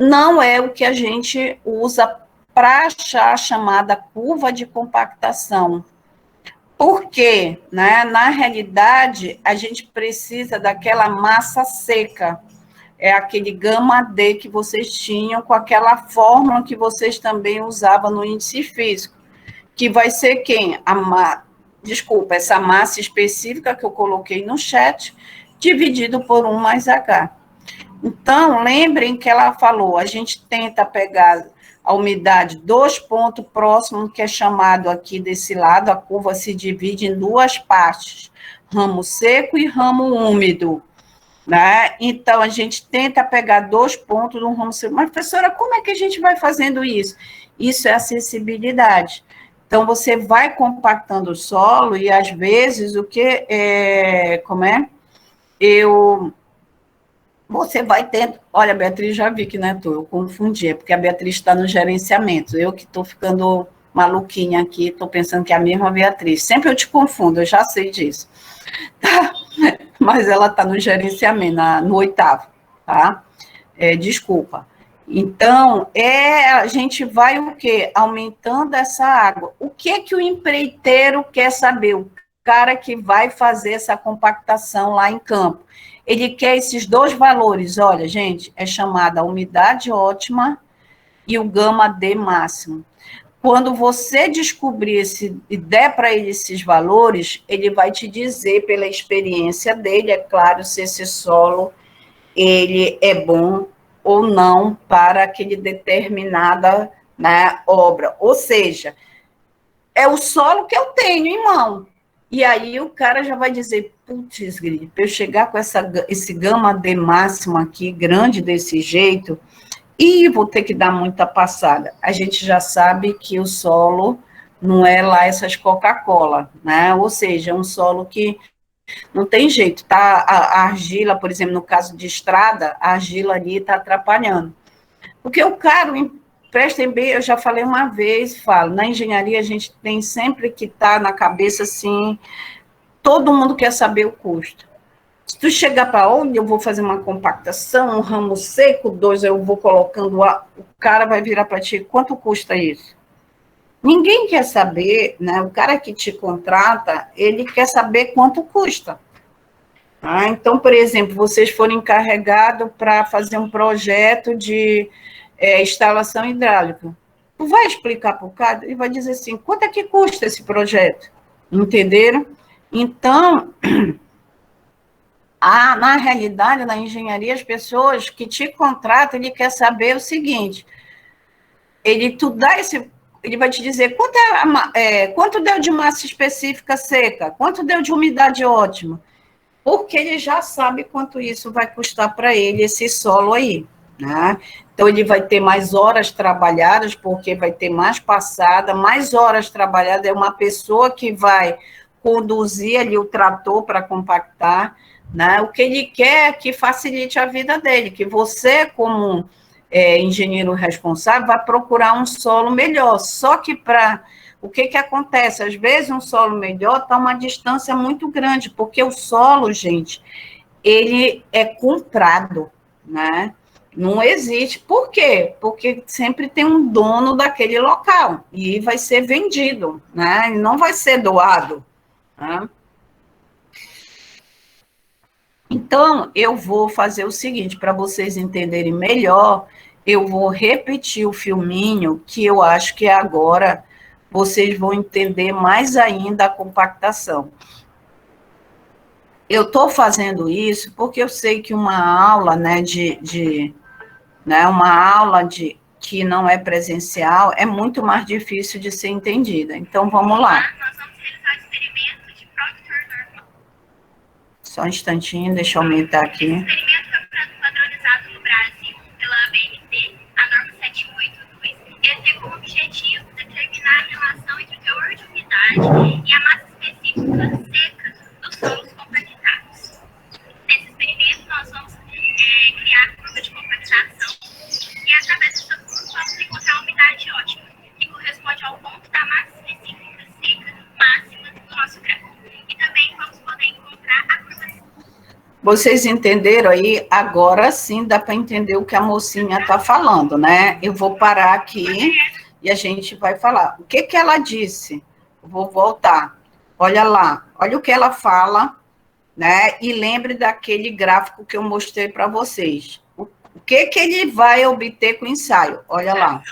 não é o que a gente usa para achar a chamada curva de compactação. Por quê? Né? Na realidade, a gente precisa daquela massa seca, é aquele gama D que vocês tinham com aquela fórmula que vocês também usavam no índice físico, que vai ser quem? Desculpa, essa massa específica que eu coloquei no chat, dividido por 1 mais H. Então, lembrem que ela falou, a gente tenta pegar a umidade dos pontos próximos, que é chamado aqui desse lado, a curva se divide em duas partes, ramo seco e ramo úmido, né? Então, a gente tenta pegar 2 pontos do ramo seco. Mas, professora, como é que a gente vai fazendo isso? Isso é acessibilidade. Então, você vai compactando o solo e, às vezes, como é? Você vai tendo. Olha, a Beatriz já vi que não é tu, eu confundi, é porque a Beatriz está no gerenciamento. Eu que estou ficando maluquinha aqui, estou pensando que é a mesma Beatriz. Sempre eu te confundo, eu já sei disso. Tá? Mas ela está no gerenciamento, no 8º, tá? Desculpa. Então, a gente vai o quê? Aumentando essa água. O que é que o empreiteiro quer saber? O cara que vai fazer essa compactação lá em campo. Ele quer esses 2 valores. Olha, gente, é chamada umidade ótima e o gama D máximo. Quando você descobrir e der para ele esses valores, ele vai te dizer, pela experiência dele, é claro, se esse solo ele é bom ou não para aquele determinada, né, obra. Ou seja, é o solo que eu tenho em mão. E aí o cara já vai dizer, putz, para eu chegar com esse gama D máximo aqui, grande desse jeito, e vou ter que dar muita passada. A gente já sabe que o solo não é lá essas Coca-Cola, né? Ou seja, é um solo que não tem jeito, tá? A argila, por exemplo, no caso de estrada, a argila ali está atrapalhando. Porque o caro, prestem bem, eu já falei uma vez, falo, na engenharia a gente tem sempre que estar na cabeça assim, todo mundo quer saber o custo. Se tu chegar para onde eu vou fazer uma compactação, um ramo seco, 2 eu vou colocando, o cara vai virar para ti, quanto custa isso? Ninguém quer saber, né? O cara que te contrata, ele quer saber quanto custa. Então, por exemplo, vocês foram encarregados para fazer um projeto de instalação hidráulica. Tu vai explicar para o cara, ele vai dizer assim, quanto é que custa esse projeto? Entenderam? Então, na realidade, na engenharia, as pessoas que te contratam, ele quer saber o seguinte, ele vai te dizer quanto deu de massa específica seca, quanto deu de umidade ótima, porque ele já sabe quanto isso vai custar para ele, esse solo aí, né? Então, ele vai ter mais horas trabalhadas, porque vai ter mais passada, mais horas trabalhadas, é uma pessoa que vai conduzir ali o trator para compactar, né? O que ele quer é que facilite a vida dele, que você, como engenheiro responsável, vai procurar um solo melhor, só que o que acontece? Às vezes, um solo melhor está uma distância muito grande, porque o solo, gente, ele é comprado, né? Não existe. Por quê? Porque sempre tem um dono daquele local e vai ser vendido, né? E não vai ser doado, né? Então, eu vou fazer o seguinte, para vocês entenderem melhor, eu vou repetir o filminho, que eu acho que agora vocês vão entender mais ainda a compactação. Eu estou fazendo isso porque eu sei que uma aula, né, uma aula que não é presencial é muito mais difícil de ser entendida. Então, vamos lá. Nós vamos realizar o experimento de Proctor normal. Só um instantinho, deixa eu aumentar aqui. Esse experimento foi padronizado no Brasil pela ABNT, a norma 782. Ele tem como objetivo determinar a relação entre o teor de umidade e a massa específica seca dos solos compactados. Nesse experimento, nós vamos criar a curva de compactação e, através dessa curva, vamos encontrar a umidade ótima, que corresponde ao ponto da massa específica seca máxima do nosso gráfico. E também vamos poder encontrar a curva. Vocês entenderam aí? Agora sim dá para entender o que a mocinha está falando, né? Eu vou parar aqui e a gente vai falar. O que que ela disse? Vou voltar. Olha lá, olha o que ela fala, né? E lembre daquele gráfico que eu mostrei para vocês. O que que ele vai obter com o ensaio? Olha lá.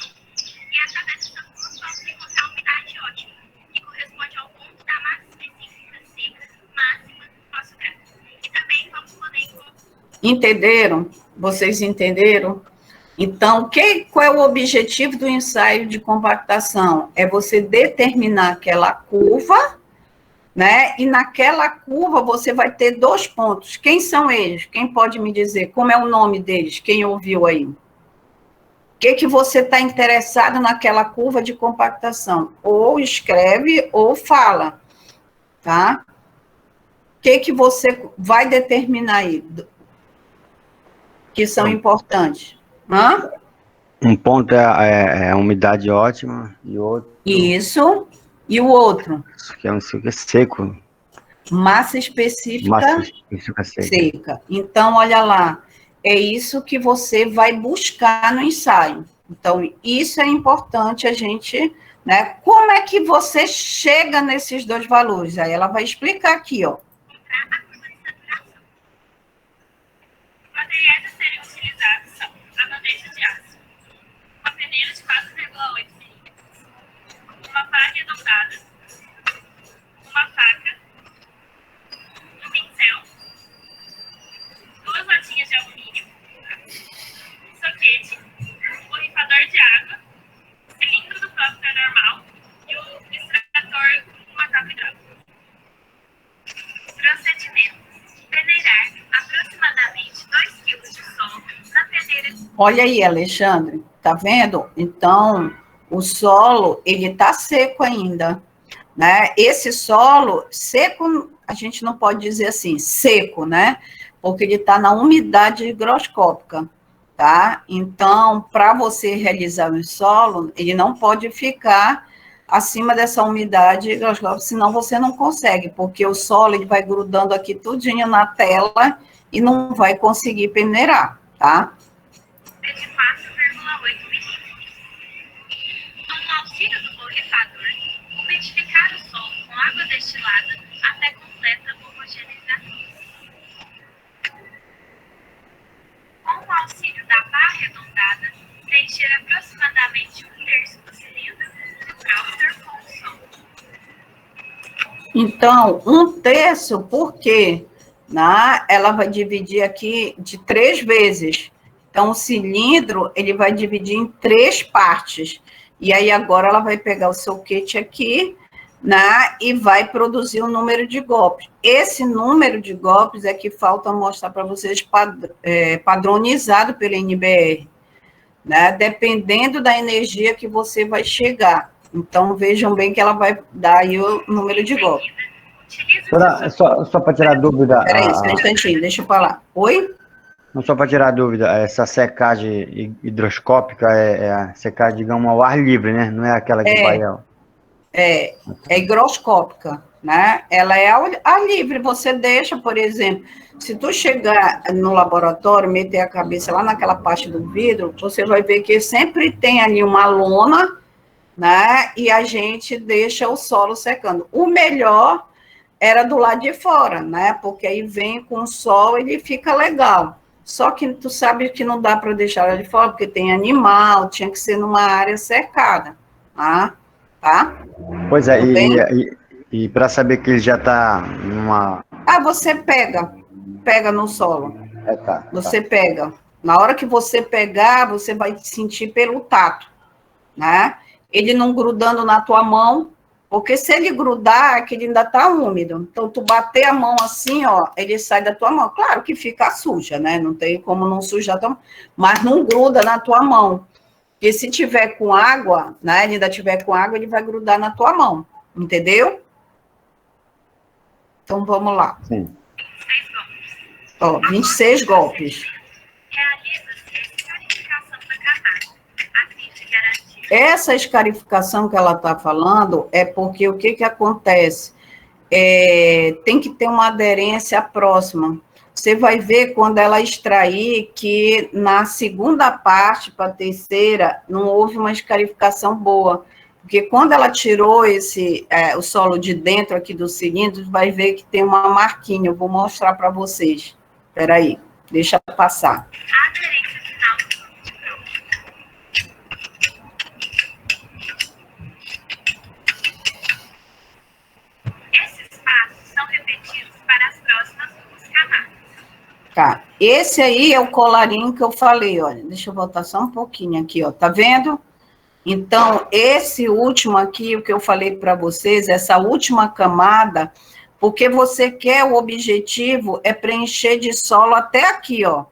Entenderam? Vocês entenderam? Então, qual é o objetivo do ensaio de compactação? É você determinar aquela curva, né? E naquela curva você vai ter 2 pontos. Quem são eles? Quem pode me dizer? Como é o nome deles? Quem ouviu aí? O que você está interessado naquela curva de compactação? Ou escreve ou fala, tá? O que você vai determinar aí? Que são importantes. Hã? Um ponto é a umidade ótima e outro... Isso. E o outro? Que é um seco. Massa específica seca. seca. Então, olha lá. É isso que você vai buscar no ensaio. Então, isso é importante a gente... né? Como é que você chega nesses 2 valores? Aí ela vai explicar aqui, ó. Materiais a serem utilizados são a bandeja de aço, uma peneira de 4,8 milímetros, uma pá arredondada, uma faca, um pincel, 2 latinhas de alumínio, um soquete, um borrifador de água, o cilindro do próprio normal e o extrator com uma capa hidráulica. Procedimento: peneirar aproximadamente 2 kg de solo na peneira. Olha aí, Alexandre, tá vendo? Então, o solo, ele tá seco ainda, né? Esse solo seco, a gente não pode dizer assim, seco, né? Porque ele tá na umidade higroscópica, tá? Então, para você realizar o solo, ele não pode ficar acima dessa umidade higroscópica, senão você não consegue, porque o solo, ele vai grudando aqui tudinho na tela e não vai conseguir peneirar, tá? É de 4,8 milímetros. Com o auxílio do borrifador, umidificar o solo com água destilada até completa homogeneização. Com o auxílio da pá arredondada, preencher aproximadamente 1/3 do cilindro de próprio com o solo. Então, 1/3, por quê? Né? Ela vai dividir aqui de 3 vezes. Então, o cilindro, ele vai dividir em 3 partes. E aí, agora, ela vai pegar o soquete aqui, né? E vai produzir um número de golpes. Esse número de golpes é que falta mostrar para vocês padronizado pela NBR, né? Dependendo da energia que você vai chegar. Então, vejam bem que ela vai dar aí o número de golpes. Só para tirar dúvida... Peraí, só um instantinho, deixa eu falar. Oi? Só para tirar dúvida, essa secagem hidroscópica é a secagem, digamos, ao ar livre, né? Não é aquela que vai... É higroscópica, né? Ela é ao ar livre, você deixa, por exemplo, se tu chegar no laboratório, meter a cabeça lá naquela parte do vidro, você vai ver que sempre tem ali uma lona, né? E a gente deixa o solo secando. O melhor era do lado de fora, né? Porque aí vem com o sol, ele fica legal. Só que tu sabe que não dá para deixar lá de fora, porque tem animal, tinha que ser numa área cercada, tá? Pois é, e para saber que ele já está numa... Você pega no solo. Você tá. pega. Na hora que você pegar, você vai sentir pelo tato, né? Ele não grudando na tua mão, porque se ele grudar, é que ele ainda tá úmido. Então, tu bater a mão assim, ó, ele sai da tua mão. Claro que fica suja, né? Não tem como não sujar a tua mão, mas não gruda na tua mão. Porque se tiver com água, né? Ele ainda tiver com água, ele vai grudar na tua mão. Entendeu? Então, vamos lá. Sim. 26 golpes. Realiza-se a escarificação da camada, a fim de garantir. Essa escarificação que ela está falando é porque o que acontece? Tem que ter uma aderência próxima. você vai ver quando ela extrair que na segunda parte para a terceira não houve uma escarificação boa. Porque quando ela tirou o solo de dentro aqui do cilindro, vai ver que tem uma marquinha. Eu vou mostrar para vocês. Espera aí, deixa passar. A aderência final de pronto. Esses passos são repetidos para as próximas 2 camadas. Tá, esse aí é o colarinho que eu falei, olha. Deixa eu voltar só um pouquinho aqui, ó. Tá vendo? Então, esse último aqui, o que eu falei para vocês, essa última camada, porque você quer, o objetivo é preencher de solo até aqui, ó.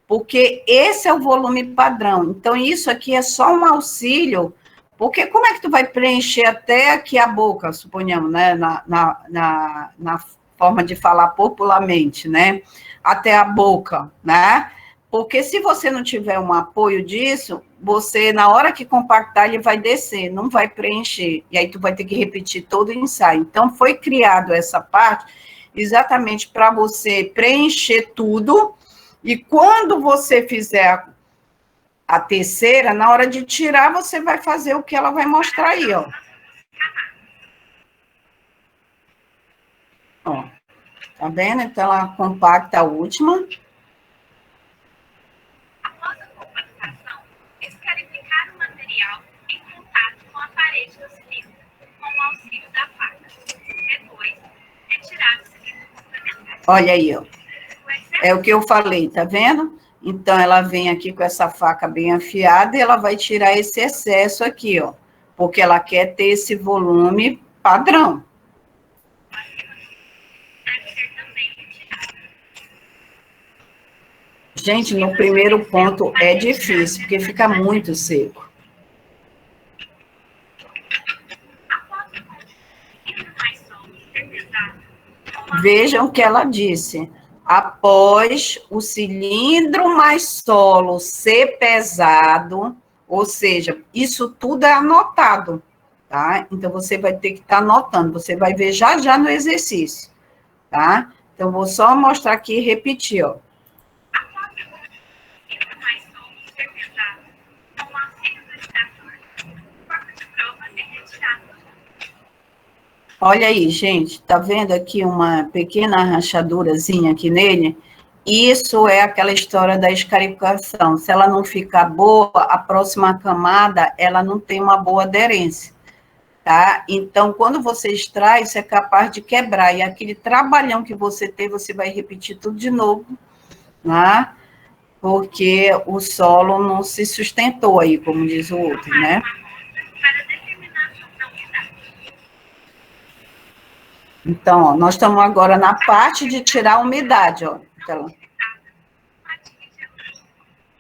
Porque esse é o volume padrão. Então, isso aqui é só um auxílio, porque como é que tu vai preencher até aqui a boca, suponhamos, né? Na forma de falar popularmente, né? Até a boca, né? Porque se você não tiver um apoio disso, você, na hora que compactar, ele vai descer, não vai preencher. E aí tu vai ter que repetir todo o ensaio. Então, foi criado essa parte exatamente para você preencher tudo. E quando você fizer a terceira, na hora de tirar, você vai fazer o que ela vai mostrar aí, ó. Ó, tá vendo? Então, ela compacta a última. Após a compactação, escarificar o material em contato com a parede do cilindro, com o auxílio da faca. Depois, retirar o cilindro complementar. Olha aí, ó. É o que eu falei, tá vendo? Então, ela vem aqui com essa faca bem afiada e ela vai tirar esse excesso aqui, ó. Porque ela quer ter esse volume padrão. Deve ser também retirado. Gente, no primeiro ponto é difícil, porque fica muito seco. Após o cilindro mais solo ser pesado, Vejam o que ela disse. Após o cilindro mais solo ser pesado, ou seja, isso tudo é anotado, tá? Então, você vai ter que estar anotando, você vai ver já já no exercício, tá? Então, vou só mostrar aqui e repetir, ó. após o cilindro mais solo ser pesado, com o auxílio do extrator, o corpo de prova é retirado. Olha aí, gente, tá vendo aqui uma pequena rachadurazinha aqui nele? Isso é aquela história da escarificação. Se ela não ficar boa, a próxima camada, ela não tem uma boa aderência, tá? Então, quando você extrai, isso é capaz de quebrar. E aquele trabalhão que você tem, você vai repetir tudo de novo, né? Porque o solo não se sustentou aí, como diz o outro, né? Para determinação da umidade. Então, ó, nós estamos agora na parte de tirar a umidade, ó.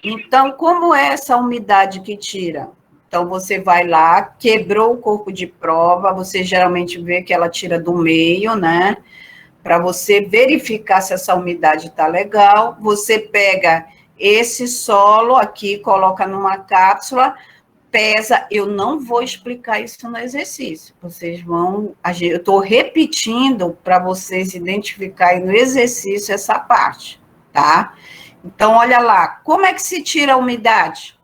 Então, como é essa umidade que tira? Então, você vai lá, quebrou o corpo de prova, você geralmente vê que ela tira do meio, né? Para você verificar se essa umidade está legal, você pega esse solo aqui, coloca numa cápsula, pesa, eu não vou explicar isso no exercício, vocês vão, eu estou repetindo para vocês identificarem no exercício essa parte, tá? Então, olha lá, como é que se tira a umidade?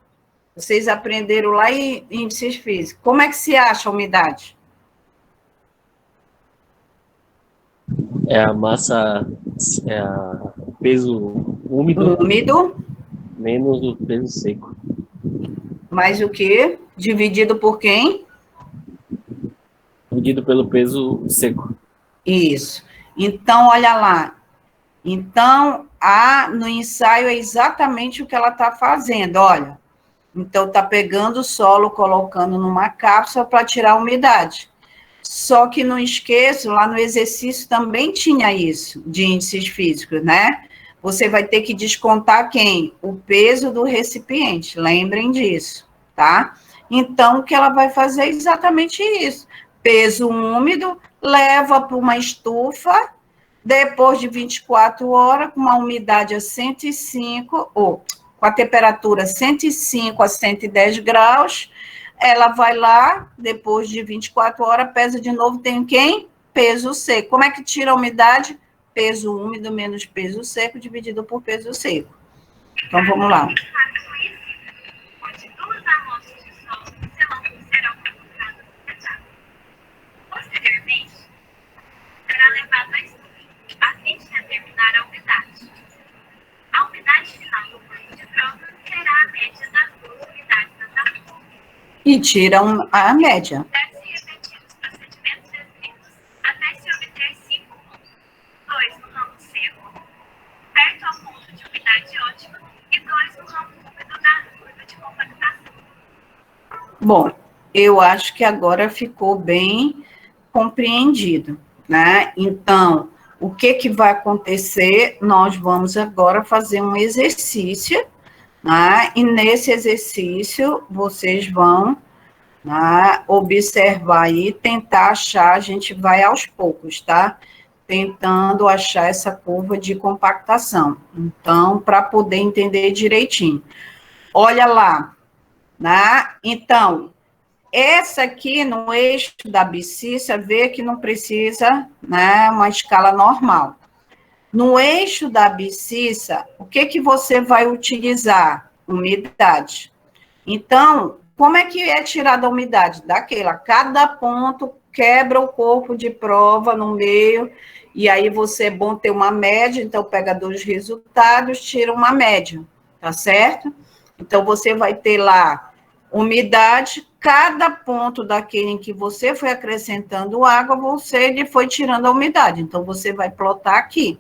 Vocês aprenderam lá em índices físicos, como é que se acha a umidade? É a massa, é a peso úmido Úmido, menos o peso seco. mais o quê? Dividido por quem? Dividido pelo peso seco. Isso. Então, olha lá. Então, no ensaio é exatamente o que ela está fazendo, olha. Então, está pegando o solo, colocando numa cápsula para tirar a umidade. Só que não esqueçam, lá no exercício também tinha isso, de índices físicos, né? Você vai ter que descontar quem? O peso do recipiente, lembrem disso, tá? Então, o que ela vai fazer é exatamente isso. Peso úmido, leva para uma estufa, depois de 24 horas, com uma umidade a 105, ou com a temperatura 105 a 110 graus, ela vai lá, depois de 24 horas, pesa de novo, tem quem? Peso seco. Como é que tira a umidade? peso úmido menos peso seco dividido por peso seco. Então, vamos lá. Onde 2 amostras de solo serão colocadas no retrato. Posteriormente, será levado a estudo, a fim de determinar a umidade. A umidade final do banho de prova será a média das 2 umidades da amostra. E tiram a média. Deve-se repetir os procedimentos descritos até se obter 5 pontos. 2 no ramo seco, perto ao ponto de umidade ótima, e 2 no ramo úmido da curva de compactação. Bom, eu acho que agora ficou bem compreendido, né? Então, o que vai acontecer? Nós vamos agora fazer um exercício, né? E nesse exercício, vocês vão, né, observar aí, tentar achar, a gente vai aos poucos, tá? Tentando achar essa curva de compactação. Então, para poder entender direitinho. Olha lá, né? Então, essa aqui no eixo da abscissa, vê que não precisa, né, uma escala normal. No eixo da abscissa, o que você vai utilizar? Umidade. Então, como é que é tirada a umidade? Daquela, cada ponto quebra o corpo de prova no meio, e aí você é bom ter uma média, então pega 2 resultados, tira uma média, tá certo? Então, você vai ter lá umidade, cada ponto daquele em que você foi acrescentando água, você lhe foi tirando a umidade. Então, você vai plotar aqui.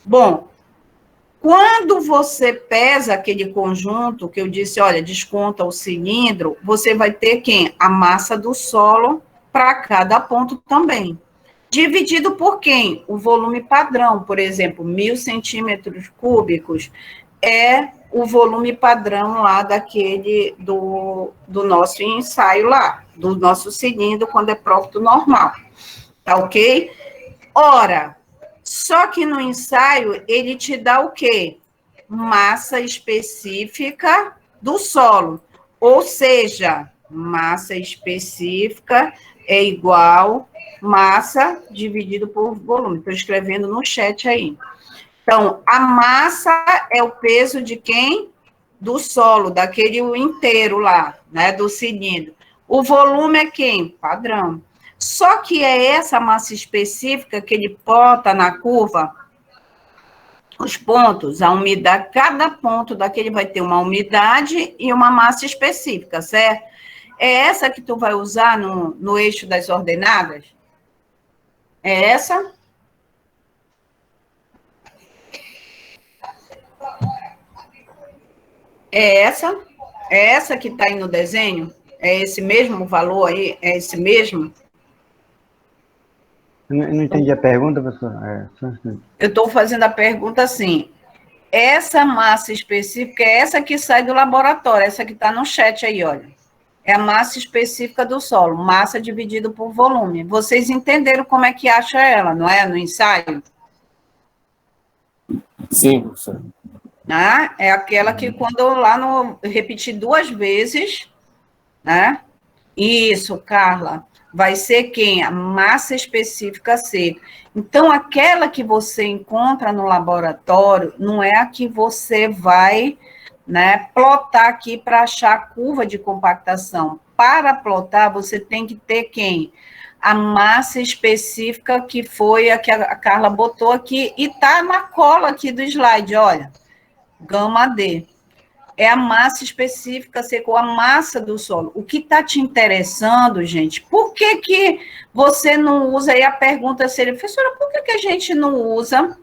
Bom, quando você pesa aquele conjunto, que eu disse, olha, desconta o cilindro, você vai ter quem? A massa do solo para cada ponto também. Dividido por quem? O volume padrão, por exemplo, 1.000 centímetros cúbicos é o volume padrão lá daquele do nosso ensaio lá, do nosso cilindro, quando é próprio normal, tá ok? Ora, só que no ensaio, ele te dá o quê? Massa específica do solo, ou seja, massa específica é igual massa dividido por volume. Estou escrevendo no chat aí. Então, a massa é o peso de quem? Do solo, daquele inteiro lá, né, do cilindro. O volume é quem? Padrão. Só que é essa massa específica que ele bota na curva, os pontos, a umidade, cada ponto daquele vai ter uma umidade e uma massa específica, certo? É essa que tu vai usar no eixo das ordenadas? É essa? É essa? É essa que está aí no desenho? É esse mesmo valor aí? É esse mesmo? Eu não entendi a pergunta, professor. Eu estou fazendo a pergunta assim. Essa massa específica é essa que sai do laboratório, essa que está no chat aí, olha. É a massa específica do solo, massa dividido por volume. Vocês entenderam como é que acha ela, não é? No ensaio? Sim, professor. Né? É aquela que quando lá no repetir 2 vezes, né? Isso, Carla. Vai ser quem? A massa específica seca. Então, aquela que você encontra no laboratório não é a que você vai, né, plotar aqui para achar a curva de compactação. Para plotar, você tem que ter quem? A massa específica que foi a que a Carla botou aqui e está na cola aqui do slide, olha. Gama D. É a massa específica secou, a massa do solo. O que está te interessando, gente? Por que você não usa? Aí a pergunta seria, professora, por que a gente não usa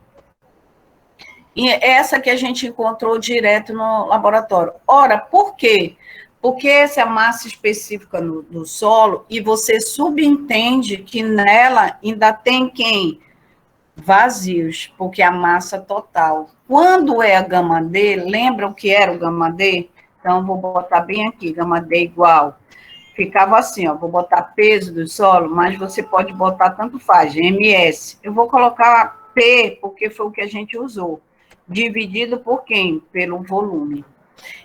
essa que a gente encontrou direto no laboratório? Ora, por quê? Porque essa é a massa específica do solo e você subentende que nela ainda tem quem? Vazios, porque a massa total. Quando é a gama D, lembra o que era o gama D? Então, vou botar bem aqui, gama D igual. Ficava assim, ó, vou botar peso do solo, mas você pode botar tanto faz, MS. Eu vou colocar P, porque foi o que a gente usou. Dividido por quem? Pelo volume.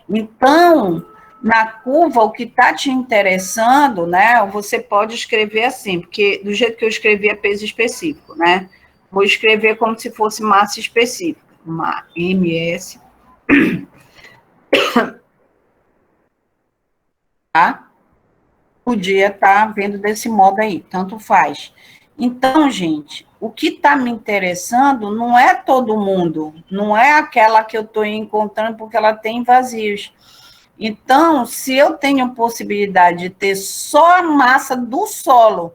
Então, na curva, o que está te interessando, né, você pode escrever assim, porque do jeito que eu escrevi é peso específico, né? Vou escrever como se fosse massa específica. Uma MS. Tá? Podia estar vendo desse modo aí, tanto faz. Então, gente, o que está me interessando não é todo mundo, não é aquela que eu estou encontrando porque ela tem vazios. Então, se eu tenho possibilidade de ter só a massa do solo,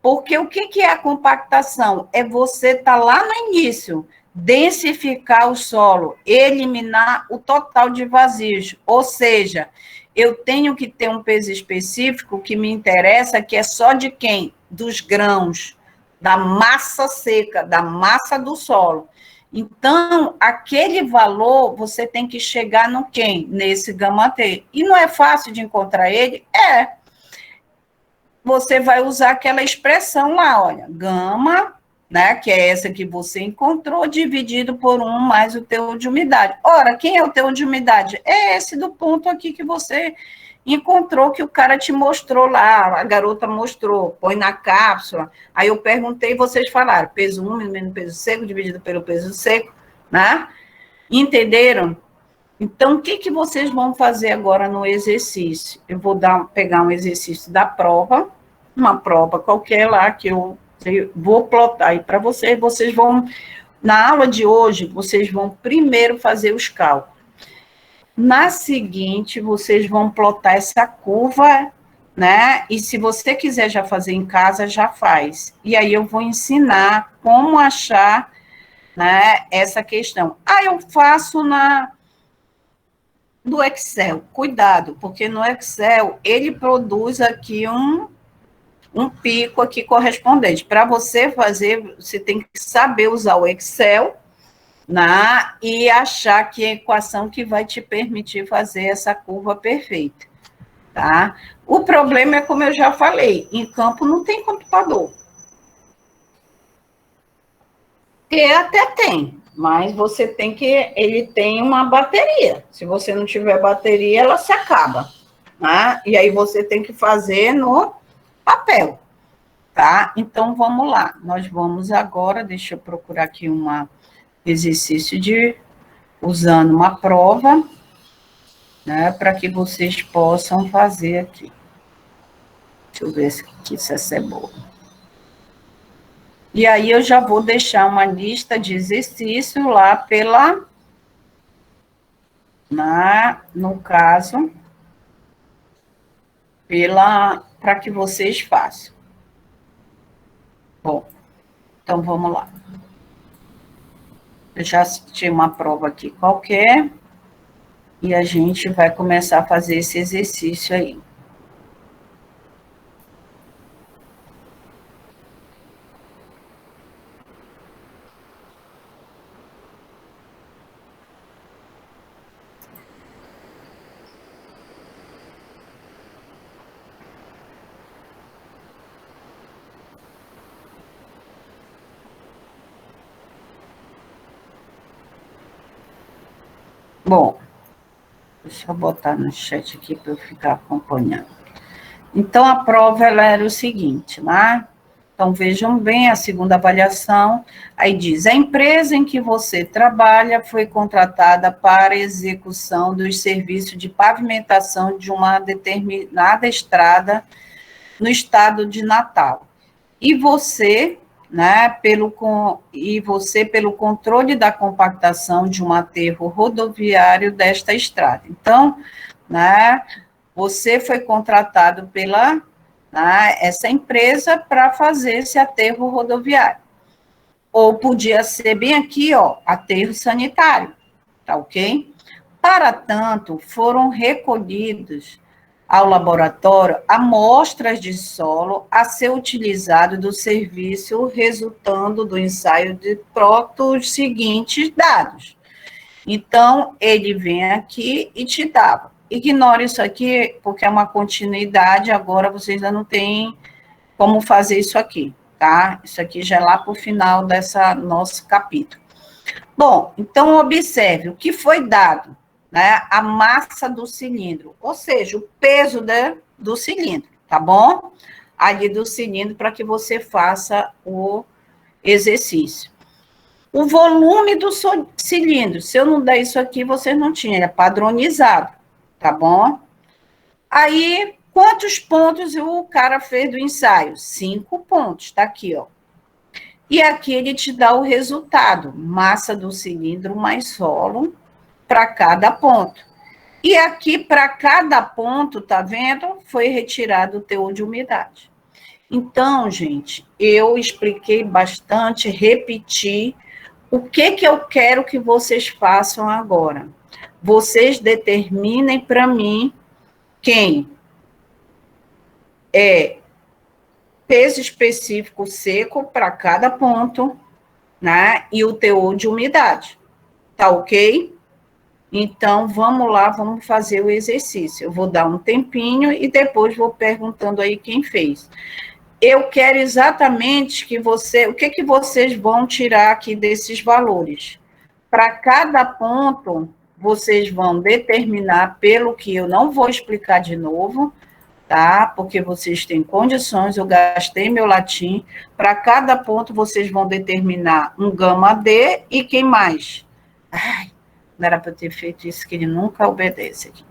porque o que é a compactação? É você estar lá no início, densificar o solo, eliminar o total de vazios, ou seja, eu tenho que ter um peso específico que me interessa, que é só de quem? Dos grãos, da massa seca, da massa do solo. Então, aquele valor, você tem que chegar no quem? Nesse gama T. E não é fácil de encontrar ele? É. Você vai usar aquela expressão lá, olha, gama, né, que é essa que você encontrou, dividido por 1 mais o teor de umidade. Ora, quem é o teor de umidade? É esse do ponto aqui que você encontrou, que o cara te mostrou lá, a garota mostrou, põe na cápsula. Aí eu perguntei, vocês falaram, peso úmido menos peso seco, dividido pelo peso seco, né? Entenderam? Então, o que vocês vão fazer agora no exercício? Eu vou pegar um exercício da prova, uma prova qualquer lá, que eu vou plotar aí para vocês. Vocês vão, na aula de hoje, vocês vão primeiro fazer os cálculos. Na seguinte, vocês vão plotar essa curva, né? E se você quiser já fazer em casa, já faz. E aí eu vou ensinar como achar, né, essa questão. Eu faço do Excel. Cuidado, porque no Excel ele produz aqui um pico aqui correspondente. Para você fazer, você tem que saber usar o Excel, né, e achar que a equação que vai te permitir fazer essa curva perfeita, tá? O problema é, como eu já falei, em campo não tem computador. Até tem, mas você tem que, ele tem uma bateria. Se você não tiver bateria, ela se acaba, né? E aí você tem que fazer no papel, tá? Então, vamos lá. Nós vamos agora, deixa eu procurar aqui um exercício usando uma prova, né? Para que vocês possam fazer aqui. Deixa eu ver se essa é boa. E aí eu já vou deixar uma lista de exercício lá no caso, para que vocês façam. Bom, então vamos lá. Eu já assisti uma prova aqui qualquer, e a gente vai começar a fazer esse exercício aí. Bom, deixa eu botar no chat aqui para eu ficar acompanhando. Então, a prova ela era o seguinte, né? Então, vejam bem a segunda avaliação. Aí diz, a empresa em que você trabalha foi contratada para execução dos serviços de pavimentação de uma determinada estrada no estado de Natal. E você, né, pelo controle da compactação de um aterro rodoviário desta estrada. Então, né, você foi contratado pela essa empresa para fazer esse aterro rodoviário. Ou podia ser bem aqui, ó, aterro sanitário, tá ok? Para tanto, foram recolhidos ao laboratório amostras de solo a ser utilizado do serviço, resultando do ensaio de os seguintes dados. Então, ele vem aqui e te dava. Ignore isso aqui, porque é uma continuidade, agora vocês ainda não têm como fazer isso aqui, tá? Isso aqui já é lá para o final dessa nosso capítulo. Bom, então observe o que foi dado, né? A massa do cilindro, ou seja, o peso do cilindro, tá bom? Ali do cilindro para que você faça o exercício. O volume do cilindro, se eu não der isso aqui, vocês não tinham, é padronizado, tá bom? Aí, quantos pontos o cara fez do ensaio? 5 pontos, tá aqui, ó. E aqui ele te dá o resultado, massa do cilindro mais solo para cada ponto. E aqui, para cada ponto, tá vendo? Foi retirado o teor de umidade. Então, gente, eu expliquei bastante, repeti. O que eu quero que vocês façam agora? Vocês determinem para mim quem é peso específico seco para cada ponto, né? E o teor de umidade. Tá ok? Então, vamos lá, vamos fazer o exercício. Eu vou dar um tempinho e depois vou perguntando aí quem fez. Eu quero exatamente que o que vocês vão tirar aqui desses valores? Para cada ponto, vocês vão determinar, pelo que eu não vou explicar de novo, tá? Porque vocês têm condições, eu gastei meu latim. Para cada ponto, vocês vão determinar um gama D e quem mais? Ai, não era para eu ter feito isso, que ele nunca obedece aqui.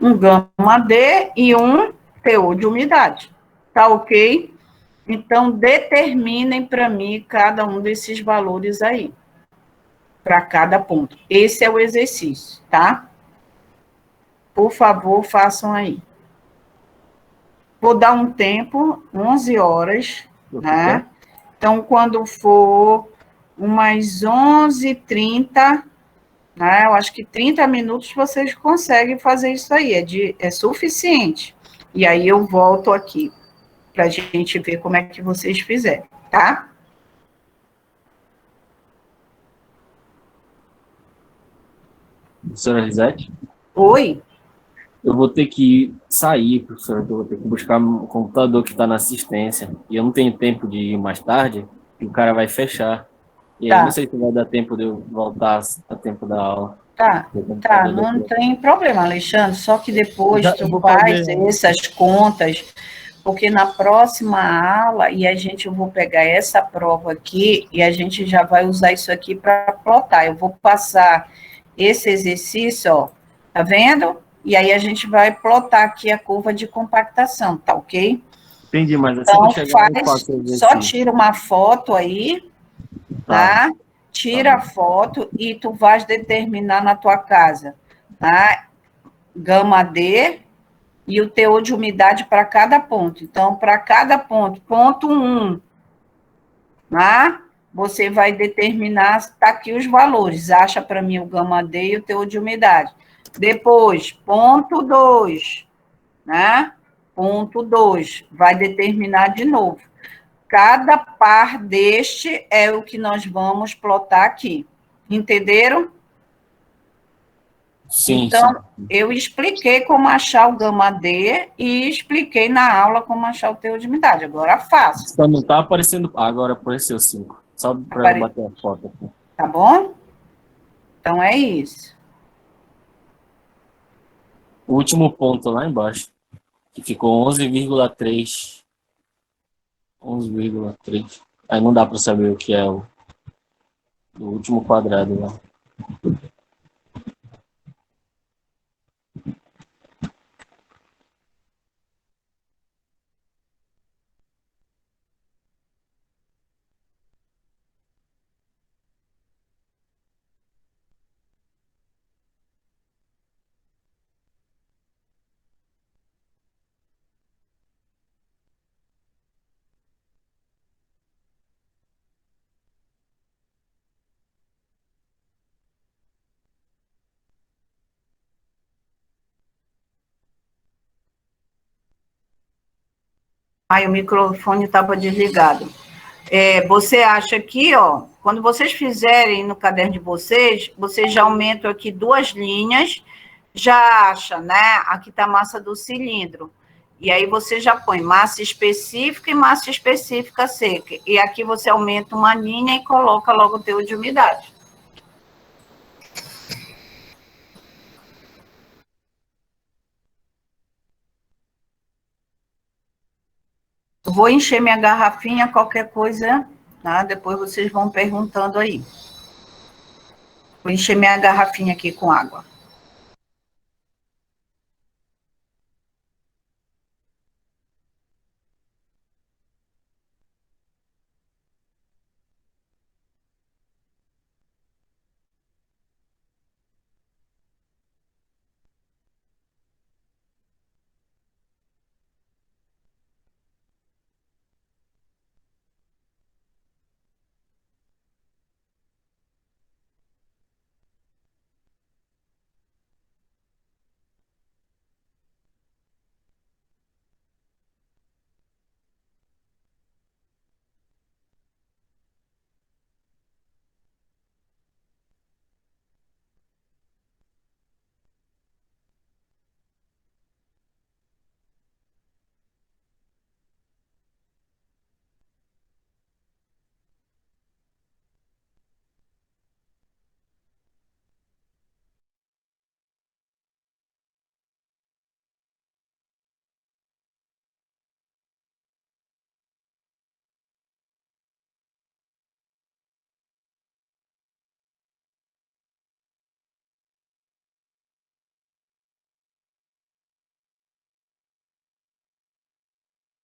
Um gama D e um teor de umidade. Tá ok? Então, determinem para mim cada um desses valores aí, para cada ponto. Esse é o exercício, tá? Por favor, façam aí. Vou dar um tempo, 11 horas, né? Então, quando for umas 11h30, né? Eu acho que 30 minutos vocês conseguem fazer isso aí, é suficiente. E aí eu volto aqui para a gente ver como é que vocês fizeram, tá? Professora Elisete? Oi? Eu vou ter que sair, professora, eu vou ter que buscar o computador que está na assistência. E eu não tenho tempo de ir mais tarde, e o cara vai fechar. E aí, Tá. não sei se vai dar tempo de eu voltar a tempo da aula. Tá, não tem problema, Alexandre, só que depois Eu tu vou faz fazer. essas contas, porque na próxima aula, eu vou pegar essa prova aqui, e a gente já vai usar isso aqui para plotar. Eu vou passar esse exercício, ó, tá vendo? E aí a gente vai plotar aqui a curva de compactação, tá ok? Entendi, mas assim que eu Então, chegar, eu faço o só exercício. tira uma foto aí, Tá. tá? Tira a foto e tu vais determinar na tua casa, tá? Gama D e o teor de umidade para cada ponto. Então, para cada ponto, ponto 1, tá? Você vai determinar, tá aqui os valores, acha para mim o gama D e o teor de umidade. Depois, ponto 2, né? Ponto 2, vai determinar de novo. Cada par deste é o que nós vamos plotar aqui. Entenderam? Sim, Então, sim. eu expliquei como achar o gama D e expliquei na aula como achar o teor de umidade. Agora faço. Só não tá aparecendo. Ah, agora apareceu 5. Só para eu bater a foto aqui. Tá bom? Então, é isso. O último ponto lá embaixo, que ficou 11,3. 11,3. Aí não dá para saber o que é o último quadrado lá. Aí o microfone estava desligado. Você acha aqui, ó, quando vocês fizerem no caderno de vocês, vocês já aumentam aqui 2 linhas, já acha, né? Aqui está a massa do cilindro. E aí você já põe massa específica e massa específica seca. E aqui você aumenta uma linha e coloca logo o teor de umidade. Eu vou encher minha garrafinha, qualquer coisa tá? Depois vocês vão perguntando aí. Vou encher minha garrafinha aqui com água.